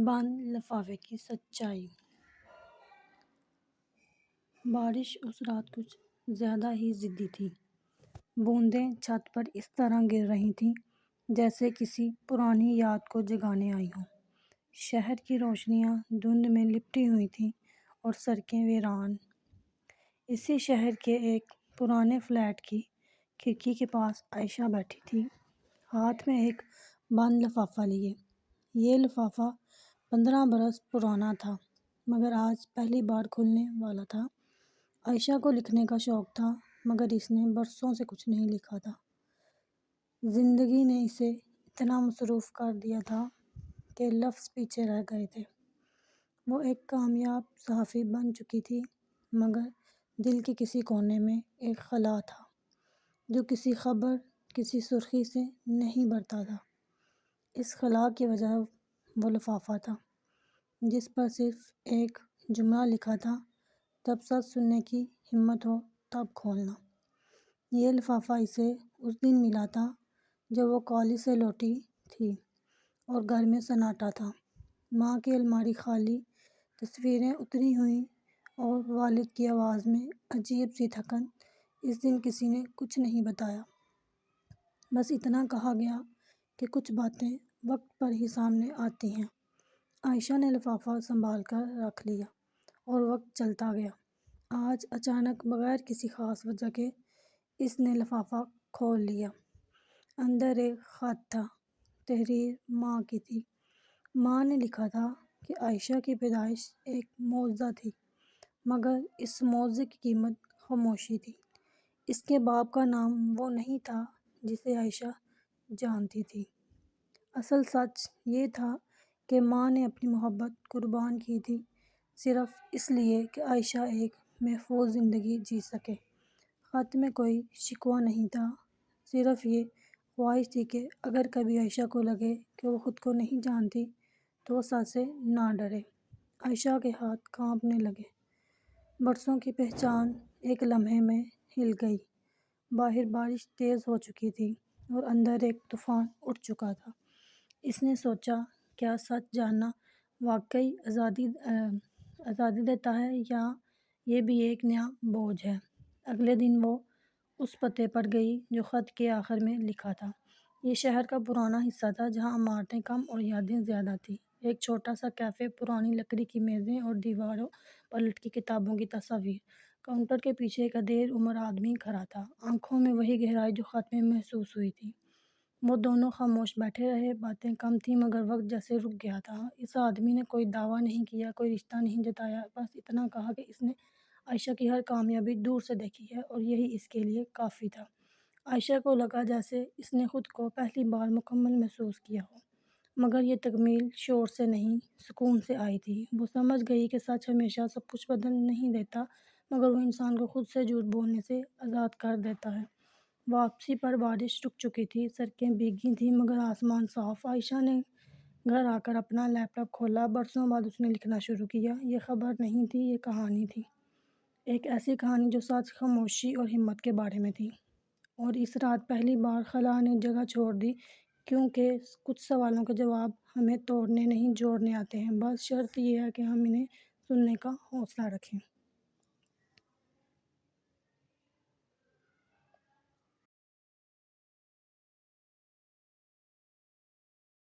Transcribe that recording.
بند لفافے کی سچائی۔ بارش اس رات کچھ زیادہ ہی ضدی تھی۔ بوندیں چھت پر اس طرح گر رہی تھیں جیسے کسی پرانی یاد کو جگانے آئی ہوں۔ شہر کی روشنیاں دھند میں لپٹی ہوئی تھیں اور سڑکیں ویران۔ اسی شہر کے ایک پرانے فلیٹ کی کھڑکی کے پاس عائشہ بیٹھی تھی، ہاتھ میں ایک بند لفافہ لیے۔ یہ لفافہ 15 برس پرانا تھا، مگر آج پہلی بار کھلنے والا تھا۔ عائشہ کو لکھنے کا شوق تھا، مگر اس نے برسوں سے کچھ نہیں لکھا تھا۔ زندگی نے اسے اتنا مصروف کر دیا تھا کہ لفظ پیچھے رہ گئے تھے۔ وہ ایک کامیاب صحافی بن چکی تھی، مگر دل کے کسی کونے میں ایک خلا تھا جو کسی خبر، کسی سرخی سے نہیں بھرتا تھا۔ اس خلا کی وجہ وہ لفافہ تھا جس پر صرف ایک جملہ لکھا تھا: جب سچ سننے کی ہمت ہو تب کھولنا۔ یہ لفافہ اسے اس دن ملا تھا جب وہ کالج سے لوٹی تھی اور گھر میں سناٹا تھا۔ ماں کی الماری خالی، تصویریں اتری ہوئی اور والد کی آواز میں عجیب سی تھکن۔ اس دن کسی نے کچھ نہیں بتایا، بس اتنا کہا گیا کہ کچھ باتیں وقت پر ہی سامنے آتی ہیں۔ عائشہ نے لفافہ سنبھال کر رکھ لیا اور وقت چلتا گیا۔ آج اچانک بغیر کسی خاص وجہ کے اس نے لفافہ کھول لیا۔ اندر ایک خط تھا۔ تحریر ماں کی تھی۔ ماں نے لکھا تھا کہ عائشہ کی پیدائش ایک معجزہ تھی، مگر اس معجزے کی قیمت خاموشی تھی۔ اس کے باپ کا نام وہ نہیں تھا جسے عائشہ جانتی تھی۔ اصل سچ یہ تھا کہ ماں نے اپنی محبت قربان کی تھی، صرف اس لیے کہ عائشہ ایک محفوظ زندگی جی سکے۔ خط میں کوئی شکوہ نہیں تھا، صرف یہ خواہش تھی کہ اگر کبھی عائشہ کو لگے کہ وہ خود کو نہیں جانتی تو وہ سچ سے نہ ڈرے۔ عائشہ کے ہاتھ کانپنے لگے۔ برسوں کی پہچان ایک لمحے میں ہل گئی۔ باہر بارش تیز ہو چکی تھی اور اندر ایک طوفان اٹھ چکا تھا۔ اس نے سوچا، کیا سچ جاننا واقعی آزادی دیتا ہے یا یہ بھی ایک نیا بوجھ ہے؟ اگلے دن وہ اس پتے پر گئی جو خط کے آخر میں لکھا تھا۔ یہ شہر کا پرانا حصہ تھا جہاں عمارتیں کم اور یادیں زیادہ تھیں۔ ایک چھوٹا سا کیفے، پرانی لکڑی کی میزیں اور دیواروں پر لٹکی کتابوں کی تصاویر۔ کاؤنٹر کے پیچھے ایک ادھیڑ عمر آدمی کھڑا تھا، آنکھوں میں وہی گہرائی جو خط میں محسوس ہوئی تھی۔ وہ دونوں خاموش بیٹھے رہے۔ باتیں کم تھیں مگر وقت جیسے رک گیا تھا۔ اس آدمی نے کوئی دعویٰ نہیں کیا، کوئی رشتہ نہیں جتایا، بس اتنا کہا کہ اس نے عائشہ کی ہر کامیابی دور سے دیکھی ہے اور یہی اس کے لیے کافی تھا۔ عائشہ کو لگا جیسے اس نے خود کو پہلی بار مکمل محسوس کیا ہو، مگر یہ تکمیل شور سے نہیں، سکون سے آئی تھی۔ وہ سمجھ گئی کہ سچ ہمیشہ سب کچھ بدل نہیں دیتا، مگر وہ انسان کو خود سے جھوٹ بولنے سے آزاد کر دیتا ہے۔ واپسی پر بارش رک چکی تھی، سڑکیں بھیگی تھیں مگر آسمان صاف۔ عائشہ نے گھر آ کر اپنا لیپ ٹاپ کھولا۔ برسوں بعد اس نے لکھنا شروع کیا۔ یہ خبر نہیں تھی، یہ کہانی تھی، ایک ایسی کہانی جو سچ، خاموشی اور ہمت کے بارے میں تھی۔ اور اس رات پہلی بار خلا نے جگہ چھوڑ دی، کیونکہ کچھ سوالوں کے جواب ہمیں توڑنے نہیں جوڑنے آتے ہیں، بس شرط یہ ہے کہ ہم انہیں سننے کا حوصلہ رکھیں۔